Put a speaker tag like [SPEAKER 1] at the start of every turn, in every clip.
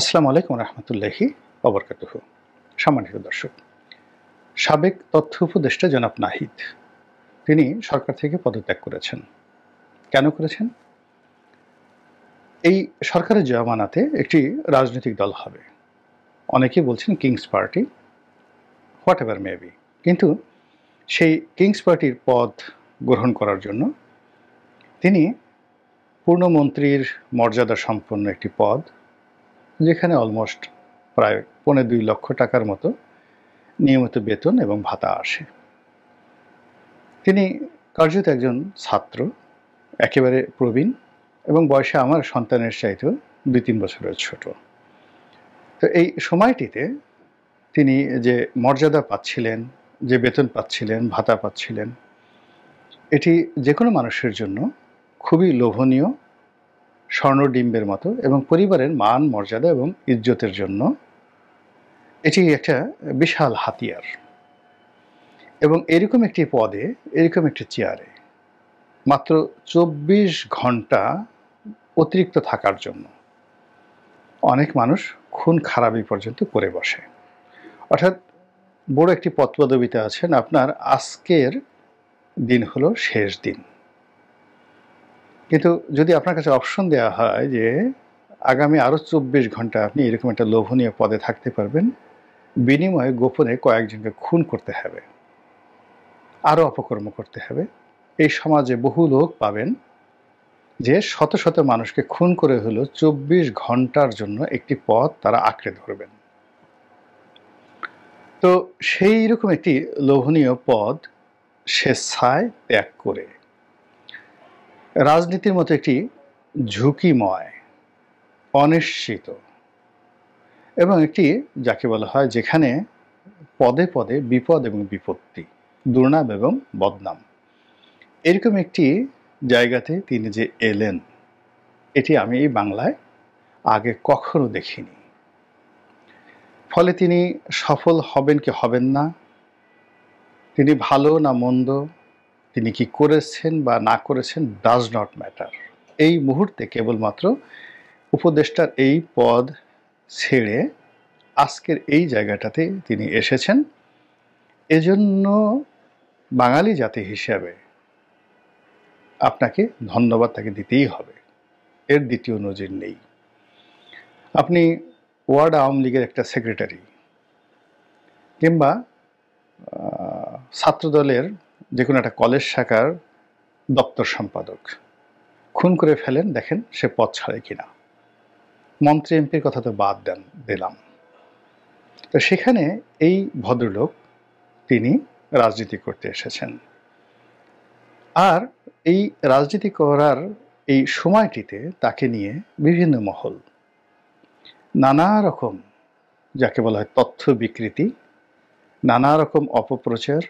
[SPEAKER 1] আসসালামু আলাইকুম রহমতুল্লাহি ওবরকাতুহু। সম্মানিত দর্শক, সাবেক তথ্য উপদেষ্টা জনাব নাহিদ তিনি সরকার থেকে পদত্যাগ করেছেন। কেন করেছেন? এই সরকারের জমানাতে একটি রাজনৈতিক দল হবে, অনেকেই বলছেন kings party, whatever maybe, কিন্তু সেই কিংস পার্টির পদ গ্রহণ করার জন্য তিনি পূর্ণমন্ত্রীর মর্যাদা সম্পন্ন একটি পদ, যেখানে অলমোস্ট প্রায় 2.25 লক্ষ টাকার মতো নিয়মিত বেতন এবং ভাতা আসে। তিনি কার্যত একজন ছাত্র, একেবারে প্রবীণ এবং বয়সে আমার সন্তানের চাইতেও 2-3 বছরের ছোট। তো এই সময়টিতে তিনি যে মর্যাদা পাচ্ছিলেন, যে বেতন পাচ্ছিলেন, ভাতা পাচ্ছিলেন, এটি যে কোনো মানুষের জন্য খুবই লোভনীয়, স্বর্ণডিম্বের মতো, এবং পরিবারের মান মর্যাদা এবং ইজ্জতের জন্য এটি একটা বিশাল হাতিয়ার। এবং এরকম একটি পদে, এরকম একটি চেয়ারে মাত্র 24 ঘন্টা অতিরিক্ত থাকার জন্য অনেক মানুষ খুন খারাপি পর্যন্ত করে বসে। অর্থাৎ বড় একটি পদপদবিতে আছেন, আপনার আজকের দিন হলো শেষ দিন, কিন্তু যদি আপনার কাছে অপশন দেওয়া হয় যে আগামী আরও 24 ঘন্টা আপনি এরকম একটা লোভনীয় পদে থাকতে পারবেন, বিনিময়ে গোপনে কয়েকজনকে খুন করতে হবে, আরও অপকর্ম করতে হবে, এই সমাজে বহু লোক পাবেন যে শত শত মানুষকে খুন করে হলো 24 ঘন্টার জন্য একটি পদ তারা আঁকড়ে ধরবেন। তো সেই রকম একটি লোভনীয় পদ স্বেচ্ছায় ত্যাগ করে রাজনীতির মতো একটি ঝুঁকিময়, অনিশ্চিত এবং একটি যাকে বলা হয় যেখানে পদে পদে বিপদ এবং বিপত্তি, দুর্নাম এবং বদনাম, এরকম একটি জায়গাতে তিনি যে এলেন, এটি আমি এই বাংলায় আগে কখনো দেখিনি। ফলে তিনি সফল হবেন কি হবেন না, তিনি ভালো না মন্দ, তিনি কি করেছেন বা না করেছেন, ডাজ নট ম্যাটার। এই মুহূর্তে কেবলমাত্র উপদেষ্টার এই পদ ছেড়ে আজকের এই জায়গাটাতে তিনি এসেছেন। এজন্য বাঙালি জাতি হিসাবে আপনাকে ধন্যবাদ তাকে দিতেই হবে, এর দ্বিতীয় নজির নেই। আপনি ওয়ার্ড আওয়ামী লীগের একটা সেক্রেটারি কিংবা ছাত্রদলের যে কোনো একটা কলেজ শাখার দপ্তর সম্পাদক, খুন করে ফেলেন, দেখেন সে পদ ছাড়ে কিনা। মন্ত্রী এমপির কথা তো বাদ দিলাম। তো সেখানে এই ভদ্রলোক তিনি রাজনীতি করতে এসেছেন, আর এই রাজনীতি করার এই সময়টিতে তাকে নিয়ে বিভিন্ন মহল নানা রকম, যাকে বলা হয় তথ্য বিকৃতি, নানা রকম অপপ্রচার,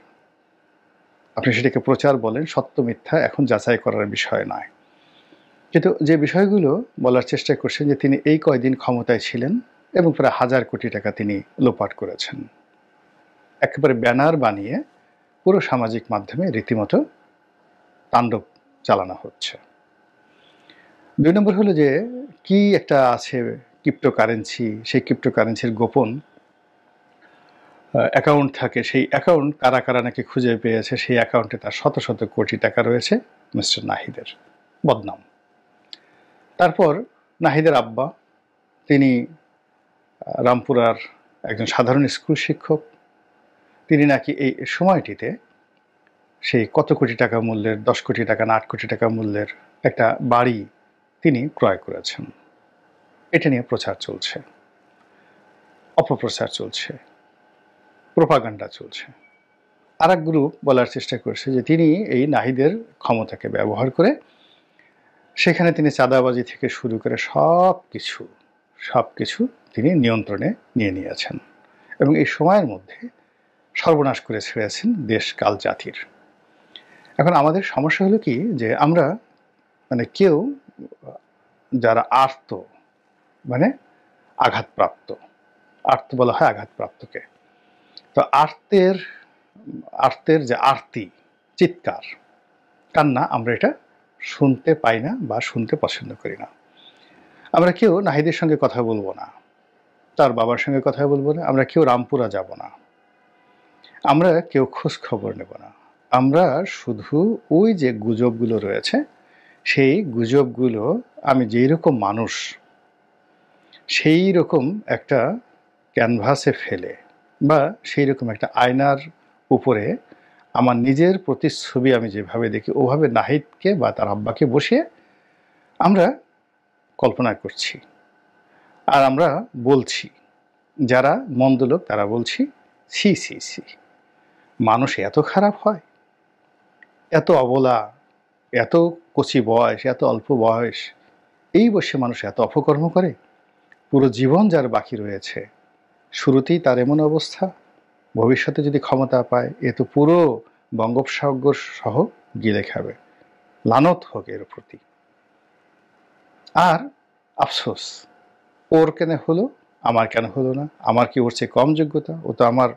[SPEAKER 1] আপনি সেটাকে প্রচার বলেন, সত্য মিথ্যা এখন যাচাই করার বিষয় নয়, কিন্তু যে বিষয়গুলো বলার চেষ্টা করছেন যে তিনি এই কয়দিন ক্ষমতায় ছিলেন এবং প্রায় 1000 কোটি টাকা তিনি লোপাট করেছেন, একেবারে ব্যানার বানিয়ে পুরো সামাজিক মাধ্যমে রীতিমতো তাণ্ডব চালানো হচ্ছে। 2 নম্বর হলো যে কি একটা আছে ক্রিপ্টোকারেন্সি, সেই ক্রিপ্টোকারেন্সির গোপন অ্যাকাউন্ট থাকে, সেই অ্যাকাউন্ট কারা কারা নাকি খুঁজে পেয়েছে, সেই অ্যাকাউন্টে তার শত শত কোটি টাকা রয়েছে মিস্টার নাহিদের, বদনাম। তারপর নাহিদের আব্বা, তিনি রামপুরার একজন সাধারণ স্কুল শিক্ষক, তিনি নাকি এই সময়টিতে সেই কত কোটি টাকা মূল্যের, 10 কোটি টাকা না 8 কোটি টাকা মূল্যের একটা বাড়ি তিনি ক্রয় করেছেন। এটা নিয়ে প্রচার চলছে, অপপ্রচার চলছে, প্রোপাগান্ডা চলছে। আর এক গ্রুপ বলার চেষ্টা করছে যে তিনি এই নাহিদের ক্ষমতাকে ব্যবহার করে সেখানে তিনি চাঁদাবাজি থেকে শুরু করে সব কিছু তিনি নিয়ন্ত্রণে নিয়ে নিয়েছেন এবং এই সময়ের মধ্যে সর্বনাশ করে ছেড়েছেন দেশ কাল জাতির। এখন আমাদের সমস্যা হলো কি, যে আমরা কেউ যারা আর্ত, আঘাতপ্রাপ্ত, আর্ত বলা হয় আঘাতপ্রাপ্তকে, তো আর্তের যে আরতি, চিৎকার, কান্না, আমরা এটা শুনতে পাই না বা শুনতে পছন্দ করি না। আমরা কেউ নাহিদের সঙ্গে কথা বলবো না, তার বাবার সঙ্গে কথা বলবো না, আমরা কেউ রামপুরা যাব না, আমরা কেউ খোঁজ খবর নেব না। আমরা শুধু ওই যে গুজবগুলো রয়েছে, সেই গুজবগুলো আমি যেই রকম মানুষ সেই রকম একটা ক্যানভাসে ফেলে বা সেই রকম একটা আয়নার উপরে আমার নিজের প্রতিচ্ছবি আমি যেভাবে দেখি ওভাবে নাহিদকে বা তার আব্বাকে বসিয়ে আমরা কল্পনা করছি। আর আমরা বলছি, যারা মন্দ লোক তারা বলছি, ছি ছি ছি, মানুষ এত খারাপ হয়, এত অবলা, এত কচি বয়স, এত অল্প বয়স, এই বয়সে মানুষ এত অপকর্ম করে, পুরো জীবন যার বাকি রয়েছে, শুরুতেই তার এমন অবস্থা, ভবিষ্যতে যদি ক্ষমতা পায় এ তো পুরো বঙ্গোপসাগর সহ গিলে খাবে, লানত হোক এর প্রতি। আর আফসোস, ওর কেন হলো, আমার কেন হলো না, আমার কি ওর চেয়ে কম যোগ্যতা, ও তো আমার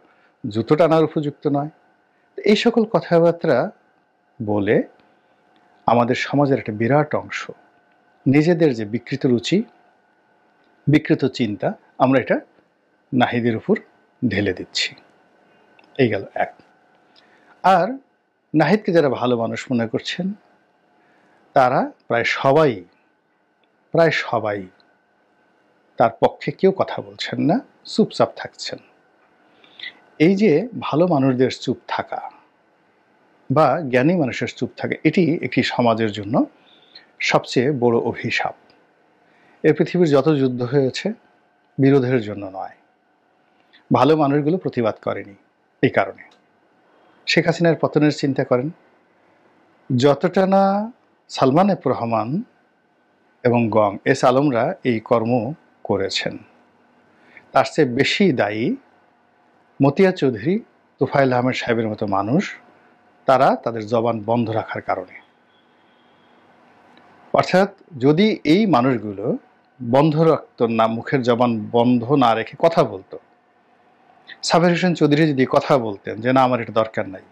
[SPEAKER 1] জুতো টানার উপযুক্ত নয়। এই সকল কথাবার্তা বলে আমাদের সমাজের একটা বিরাট অংশ নিজেদের যে বিকৃত রুচি, বিকৃত চিন্তা, আমরা এটা নাহিদের উপর ঢেলে দিচ্ছি। এই গেল এক। আর নাহিদকে যারা ভালো মানুষ মনে করছেন তারা প্রায় সবাই তার পক্ষে কেউ কথা বলছেন না, চুপচাপ থাকছেন। এই যে ভালো মানুষদের চুপ থাকা বা জ্ঞানী মানুষের চুপ থাকা, এটি একটি সমাজের জন্য সবচেয়ে বড় অভিশাপ। এই পৃথিবীর যত যুদ্ধ হয়েছে বিরোধের জন্য নয়, ভালো মানুষগুলো প্রতিবাদ করেনি। এই কারণে শেখ হাসিনার পতনের চিন্তা করেন, যতটা না সালমান এফ রহমান এবং গং এস আলমরা এই কর্ম করেছেন, তার চেয়ে বেশি দায়ী মতিয়া চৌধুরী, তোফায়েল আহমেদ সাহেবের মতো মানুষ, তারা তাদের জবান বন্ধ রাখার কারণে। অর্থাৎ যদি এই মানুষগুলো বন্ধ রাখত না, মুখের জবান বন্ধ না রেখে কথা বলতো, সাবের হোসেন চৌধুরী যদি কথা বলতেন যে না আমার এটা দরকার নাই,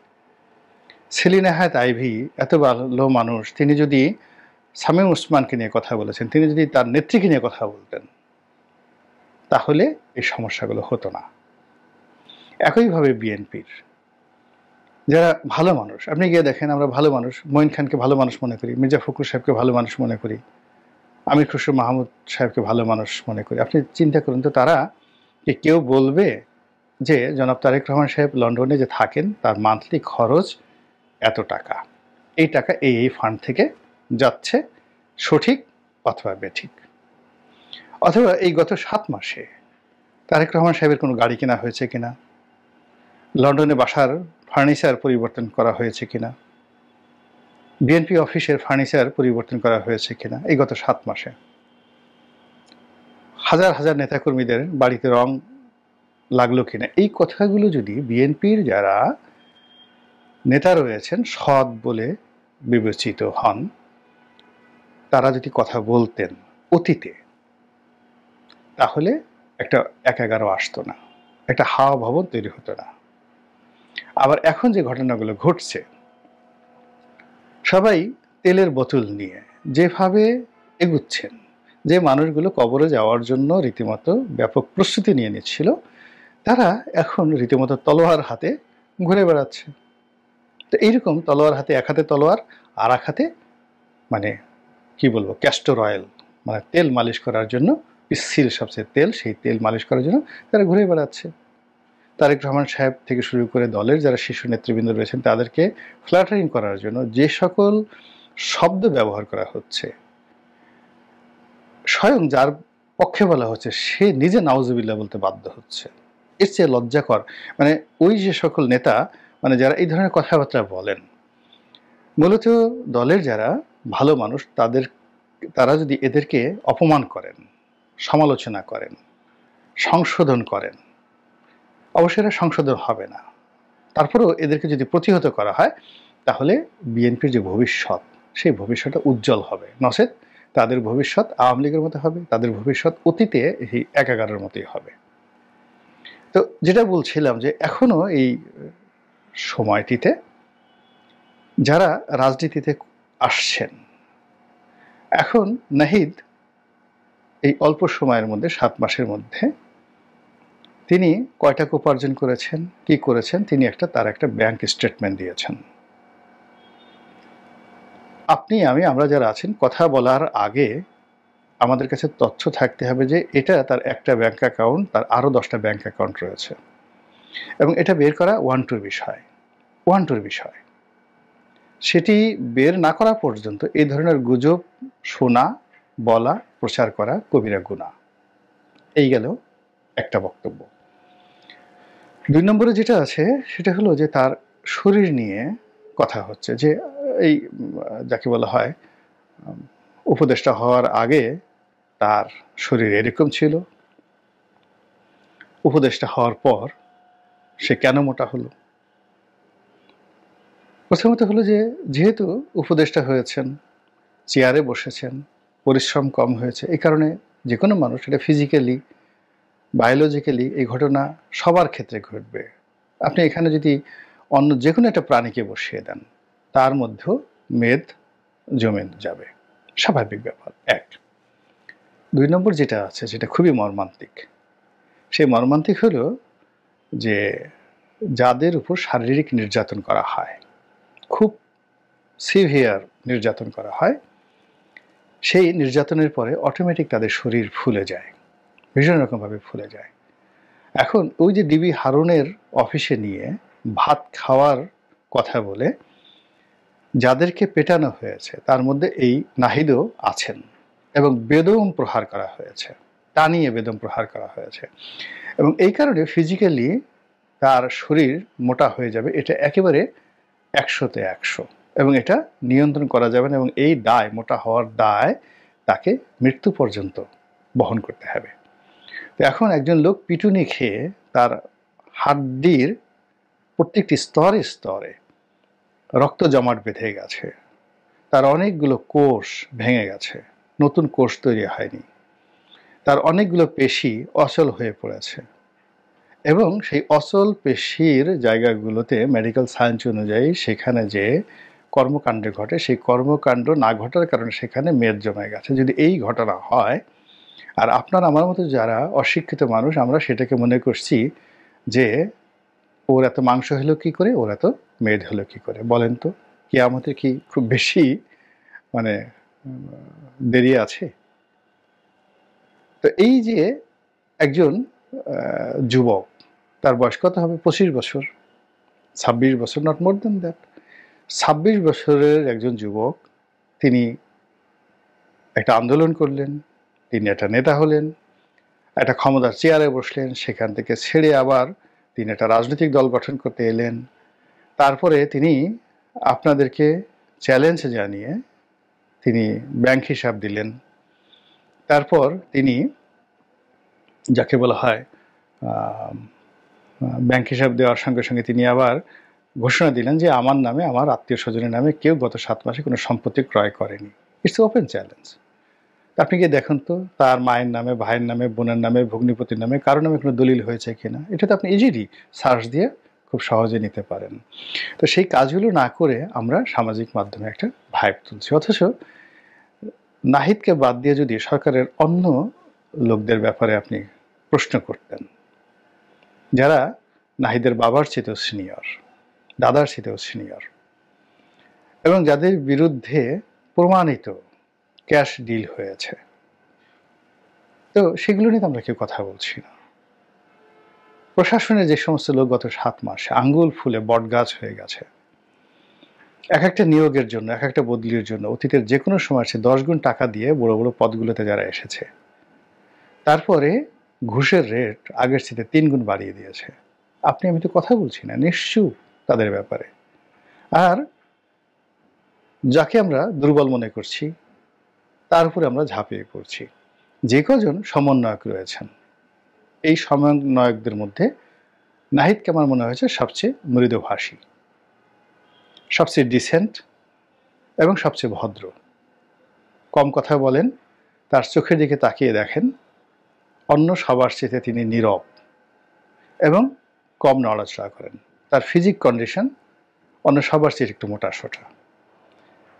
[SPEAKER 1] সেলিনা হায়াত আইভি এত ভালো মানুষ, তিনি যদি শামীম ওসমানকে নিয়ে কথা বলেছেন, তিনি যদি তার নেত্রীকে নিয়ে কথা বলতেন, তাহলে এই সমস্যাগুলো হতো না। একইভাবে বিএনপির যারা ভালো মানুষ, আপনি গিয়ে দেখেন, আমরা ভালো মানুষ, মঈন খানকে ভালো মানুষ মনে করি, মির্জা ফখরুল সাহেবকে ভালো মানুষ মনে করি, আমির খসরু মাহমুদ সাহেবকে ভালো মানুষ মনে করি। আপনি চিন্তা করুন তো, তারা কেউ বলবে যে জনাব তারেক রহমান সাহেব লন্ডনে যে থাকেন তার মান্থলি খরচ এত টাকা, এই টাকা এই ফান্ড থেকে যাচ্ছে, সঠিক অথবা বেঠিক? অথবা এই গত 7 মাসে তারেক রহমান সাহেবের কোনো গাড়ি কেনা হয়েছে কিনা, লন্ডনে বাসার ফার্নিচার পরিবর্তন করা হয়েছে কিনা, বিএনপি অফিসের ফার্নিচার পরিবর্তন করা হয়েছে কিনা, এই গত 7 মাসে হাজার হাজার নেতাকর্মীদের বাড়িতে রং লাগলো কিনা, এই কথাগুলো যদি বিএনপির যারা নেতা রয়েছেন সৎ বলে বিবেচিত হন, তারা যদি কথা বলতেন অতীতে, তাহলে একটা ১-১১ আসতো না, একটা হাওয়া ভবন তৈরি হতো না। আবার এখন যে ঘটনাগুলো ঘটছে, সবাই তেলের বোতল নিয়ে যেভাবে এগুচ্ছেন, যে মানুষগুলো কবরে যাওয়ার জন্য রীতিমতো ব্যাপক প্রস্তুতি নিয়ে নিচ্ছিল, তারা এখন রীতিমতো তলোয়ার হাতে ঘুরে বেড়াচ্ছে। তো এইরকম তলোয়ার হাতে, এক হাতে তলোয়ার আর এক হাতে মানে কি বলবো, ক্যাস্টর অয়েল, মানে তেল মালিশ করার জন্য, পিচ্ছিল সবচেয়ে তেল, সেই তেল মালিশ করার জন্য তারা ঘুরে বেড়াচ্ছে। তারেক রহমান সাহেব থেকে শুরু করে দলের যারা শীর্ষ নেতৃবৃন্দ রয়েছেন তাদেরকে ফ্ল্যাটারিং করার জন্য যে সকল শব্দ ব্যবহার করা হচ্ছে, স্বয়ং যার পক্ষে বলা হচ্ছে সে নিজে নাউজুবিল্লাহ বলতে বাধ্য হচ্ছে। এর চেয়ে লজ্জাকর, মানে ওই যে সকল নেতা, মানে যারা এই ধরনের কথাবার্তা বলেন, মূলত দলের যারা ভালো মানুষ তারা যদি এদেরকে অপমান করেন, সমালোচনা করেন, সংশোধন করেন, অবশ্যই এরা সংশোধন হবে না। তারপরেও এদেরকে যদি প্রতিহত করা হয়, তাহলে বিএনপির যে ভবিষ্যৎ, সেই ভবিষ্যৎটা উজ্জ্বল হবে। নচেত তাদের ভবিষ্যৎ আওয়ামী লীগের মতো হবে, তাদের ভবিষ্যৎ অতীতে এই ১-১১-এর মতোই হবে। তো যেটা বলছিলাম যে এখনো এই সময়টিতে যারা রাজনীতিতে আসছেন, এখন নাহিদ এই অল্প সময়ের মধ্যে, 7 মাসের মধ্যে তিনি কয় টাকা উপার্জন করেছেন, কি করেছেন, তিনি তার একটা ব্যাংক স্টেটমেন্ট দিয়েছেন। আপনি আমরা যারা আছেন, কথা বলার আগে আমাদের কাছে তথ্য থাকতে হবে যে এটা তার একটা ব্যাংক অ্যাকাউন্ট, তার আরও 10টা ব্যাংক অ্যাকাউন্ট রয়েছে, এবং এটা বের করা ওয়ান টুর বিষয়। সেটি বের না করা পর্যন্ত এই ধরনের গুজব শোনা, বলা, প্রচার করা কবিরা গুনাহ। এই গেল একটা বক্তব্য। 2 নম্বরে যেটা আছে সেটা হলো যে তার শরীর নিয়ে কথা হচ্ছে, যে এই যাকে বলা হয় উপদেষ্টা হওয়ার আগে তার শরীর এরকম ছিল, উপদেষ্টা হওয়ার পর সে কেন মোটা হলো। প্রথমত হলো যে যেহেতু উপদেষ্টা হয়েছেন, চেয়ারে বসেছেন, পরিশ্রম কম হয়েছে, এই কারণে যে কোনো মানুষ, এটা ফিজিক্যালি, বায়োলজিক্যালি এই ঘটনা সবার ক্ষেত্রে ঘটবে। আপনি এখানে যদি অন্য যে কোনো একটা প্রাণীকে বসিয়ে দেন, তার মধ্যেও মেদ জমে যাবে, স্বাভাবিক ব্যাপার। 1। 2 নম্বর যেটা আছে, যেটা খুবই মর্মান্তিক, সেই মর্মান্তিক হলো যে যাদের উপর শারীরিক নির্যাতন করা হয়, খুব সিভিয়ার নির্যাতন করা হয়, সেই নির্যাতনের পরে অটোমেটিক তাদের শরীর ফুলে যায়, ভীষণ রকমভাবে ফুলে যায়। এখন ওই যে ডিবি হারুনের অফিসে নিয়ে ভাত খাওয়ার কথা বলে যাদেরকে পেটানো হয়েছে, তার মধ্যে এই নাহিদও আছেন, এবং বেদম প্রহার করা হয়েছে, টানিয়ে বেদম প্রহার করা হয়েছে, এবং এই কারণে ফিজিক্যালি তার শরীর মোটা হয়ে যাবে, এটা একেবারে 100-তে 100, এবং এটা নিয়ন্ত্রণ করা যাবে না, এবং এই দায়, মোটা হওয়ার দায় তাকে মৃত্যু পর্যন্ত বহন করতে হবে। তো এখন একজন লোক পিটুনি খেয়ে তার হাড্ডির প্রত্যেকটি স্তরে স্তরে রক্ত জমাট বেঁধে গেছে, তার অনেকগুলো কোষ ভেঙে গেছে, নতুন কোষ তৈরি হয়নি, তার অনেকগুলো পেশি অচল হয়ে পড়েছে, এবং সেই অচল পেশির জায়গাগুলোতে মেডিকেল সায়েন্স অনুযায়ী সেখানে যে কর্মকাণ্ড ঘটে, সেই কর্মকাণ্ড না ঘটার কারণে সেখানে মেদ জমে গেছে। যদি এই ঘটনা হয়, আর আপনার আমার মতো যারা অশিক্ষিত মানুষ, আমরা সেটাকে মনে করছি যে ওর এত মাংস হলো কি করে, ওর এত মেদ হলো কি করে, বলেন তো কিয়ামতের কি খুব বেশি দেরি আছে? তো এই যে একজন যুবক, তার বয়স কত হবে? 25 বছর, 26 বছর, নট মোর দেন দ্যাট। 26 বছরের একজন যুবক, তিনি একটা আন্দোলন করলেন, তিনি একটা নেতা হলেন, একটা ক্ষমতার চেয়ারে বসলেন, সেখান থেকে ছেড়ে আবার তিনি একটা রাজনৈতিক দল গঠন করতে এলেন। তারপরে তিনি আপনাদেরকে চ্যালেঞ্জ জানিয়ে তিনি ব্যাংক হিসাব দিলেন। তারপর তিনি যাকে বলা হয় ব্যাংক হিসাব দেওয়ার সঙ্গে সঙ্গে তিনি আবার ঘোষণা দিলেন যে আমার নামে, আমার আত্মীয় স্বজনের নামে কেউ গত 7 মাসে কোনো সম্পত্তি ক্রয় করেনি। It's open challenge. আপনি গিয়ে দেখুন তো তার মায়ের নামে, ভাইয়ের নামে, বোনের নামে, ভগ্নিপতির নামে কারো নামে কোনো দলিল হয়েছে কিনা, এটা তো আপনি ইজিলি সার্চ দিয়ে খুব সহজে নিতে পারেন। তো সেই কাজগুলো না করে আমরা সামাজিক মাধ্যমে একটা ভাইব তুলছি। অথচ নাহিদকে বাদ দিয়ে যদি সরকারের অন্য লোকদের ব্যাপারে আপনি প্রশ্ন করতেন, যারা নাহিদের বাবার চেয়েও সিনিয়র, দাদার চেয়েও সিনিয়র, এবং যাদের বিরুদ্ধে প্রমাণিত ক্যাশ ডিল হয়েছে, তো সেগুলো নিয়ে আমরা কেউ কথা বলছি না। প্রশাসনের যে সমস্ত লোক গত 7 মাসে আঙ্গুল ফুলে বটগাছ হয়ে গেছে, এক একটা নিয়োগের জন্য, এক একটা বদলির জন্য অতীতের যে কোনো সময় সে 10 গুণ টাকা দিয়ে বড় বড় পদগুলোতে যারা এসেছে, তারপরে ঘুষের রেট আগের চেয়ে 3 গুণ বাড়িয়ে দিয়েছে। আপনি আমি তো কথা বলছি না, নিশ্চুপ তাদের ব্যাপারে। আর যাকে আমরা দুর্বল মনে করছি, তার উপরে আমরা ঝাঁপিয়ে পড়ছি। যে কজন সমন্বয়ক রয়েছেন, এই সমন্বয়কদের মধ্যে নাহিদকে আমার মনে হয়েছে সবচেয়ে মৃদুভাষী, সবচেয়ে ডিসেন্ট, এবং সবচেয়ে ভদ্র। কম কথা বলেন, তার চোখের দিকে তাকিয়ে দেখেন, অন্য সবার চেয়ে তিনি নীরব এবং কম নড়াচড়া করেন। তার ফিজিক কন্ডিশন অন্য সবার চেয়ে একটু মোটাসোটা।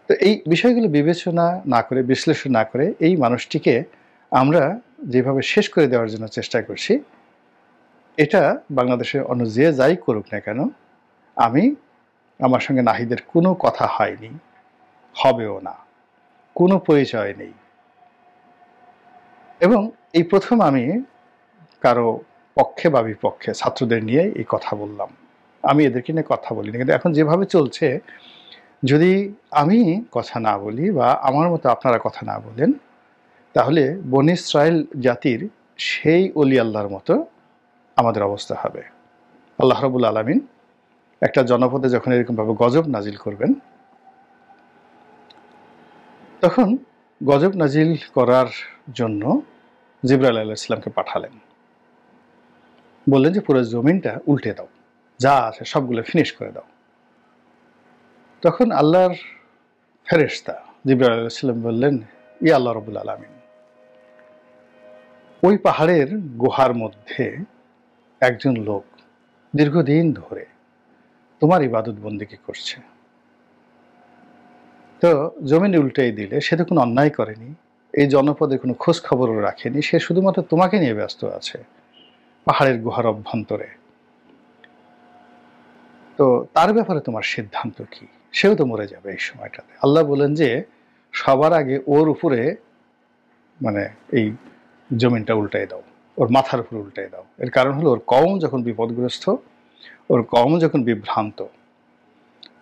[SPEAKER 1] তো এই বিষয়গুলো বিবেচনা না করে, বিশ্লেষণ না করে, এই মানুষটিকে আমরা যেভাবে শেষ করে দেওয়ার জন্য চেষ্টা করছি, এটা বাংলাদেশে অন্য যে যাই করুক না কেন, আমি আমার সঙ্গে নাহিদের কোনো কথা হয়নি, হবেও না, কোনো পরিচয় নেই। এবং এই প্রথম আমি কারো পক্ষে বা বিপক্ষে ছাত্রদের নিয়ে এই কথা বললাম। আমি এদেরকে নিয়ে কথা বলি না, কিন্তু এখন যেভাবে চলছে, যদি আমি কথা না বলি বা আমার মতো আপনারা কথা না বলেন, তাহলে বনী ইসরাইল জাতির সেই অলি আল্লাহর মতো আমাদের অবস্থা হবে। আল্লাহ রাব্বুল আলামিন একটা জনপদে যখন এরকমভাবে গজব নাজিল করবেন, তখন গজব নাজিল করার জন্য জিবরাইল আলাইহিস সালামকে পাঠালেন। বললেন যে পুরো জমিনটা উল্টে দাও, যা আছে সবগুলো ফিনিশ করে দাও। তখন আল্লাহর ফেরেশতা জিবরাইল আলাইহিস সালাম বললেন, ইয়া আল্লাহ রাব্বুল আলামিন, ওই পাহাড়ের গুহার মধ্যে একজন লোক দীর্ঘদিন ধরে তোমার ইবাদত বন্দেগী করছে, তো জমিন উল্টেই দিলে সে তো কোনো অন্যায় করেনি, এই জনপদে কোনো খোঁজ খবরও রাখেনি, সে শুধুমাত্র তোমাকে নিয়ে ব্যস্ত আছে পাহাড়ের গুহার অভ্যন্তরে। তো তার ব্যাপারে তোমার সিদ্ধান্ত কি? সেও তো মরে যাবে এই সময়টাতে। আল্লাহ বলেন যে সবার আগে ওর উপরে মানে এই জমিনটা উল্টাই দাও, ওর মাথার উপরে উল্টাই দাও। এর কারণ হলো ওর কওম যখন বিপদগ্রস্ত, ওর কওম যখন বিভ্রান্ত,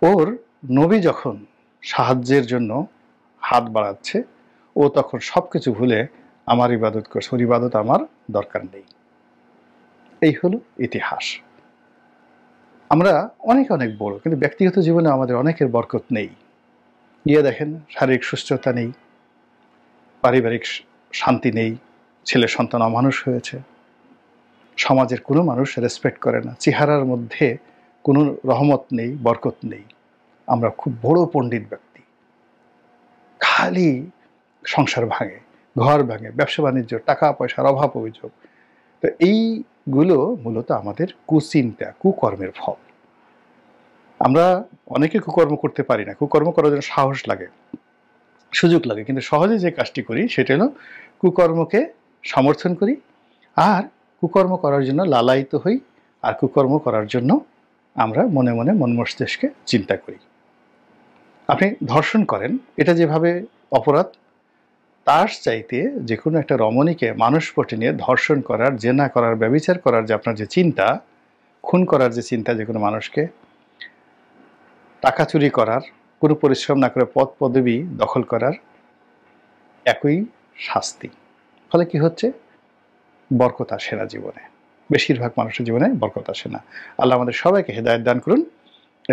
[SPEAKER 1] ওর নবী যখন সাহায্যের জন্য হাত বাড়াচ্ছে, ও তখন সবকিছু ভুলে আমার ইবাদত করছে, ওর ইবাদত আমার দরকার নেই। এই হলো ইতিহাস। আমরা অনেক অনেক বড়, কিন্তু ব্যক্তিগত জীবনে আমাদের অনেকের বরকত নেই। গিয়ে দেখেন শারীরিক সুস্থতা নেই, পারিবারিক শান্তি নেই, ছেলে সন্তান অমানুষ হয়েছে, সমাজের কোনো মানুষ রেসপেক্ট করে না, চেহারার মধ্যে কোনো রহমত নেই, বরকত নেই। আমরা খুব বড় পণ্ডিত ব্যক্তি, খালি সংসার ভাঙে, ঘর ভাঙে, ব্যবসা বাণিজ্য, টাকা পয়সার অভাব অভিযোগ। তো এইগুলো মূলত আমাদের কুচিন্তা, কুকর্মের ফল। আমরা অনেকে কুকর্ম করতে পারি না, কুকর্ম করার জন্য সাহস লাগে, সুযোগ লাগে, কিন্তু সহজে যে কাজটি করি সেটা হলো কুকর্মকে সমর্থন করি, আর কুকর্ম করার জন্য লালায়িত হই, আর কুকর্ম করার জন্য আমরা মনে মনে মন মস্তিষ্কে চিন্তা করি। আপনি ধর্ষণ করেন, এটা যেভাবে অপরাধ, তার চাইতে যে কোনো একটা রমণীকে মানুষপটে নিয়ে ধর্ষণ করার, জেনা করার, ব্যভিচার করার যে আপনার যে চিন্তা, খুন করার যে চিন্তা, যে কোনো মানুষকে টাকা চুরি করার, কোনো পরিশ্রম না করে পদ পদবি দখল করার একই শাস্তি। ফলে কি হচ্ছে? বরকত আসে না জীবনে, বেশিরভাগ মানুষের জীবনে বরকত আসে না। আল্লাহ আমাদের সবাইকে হেদায়েত দান করুন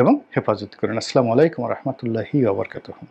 [SPEAKER 1] এবং হেফাজত করুন। আসসালামু আলাইকুম ওয়া রাহমাতুল্লাহি ওয়া বারাকাতুহু।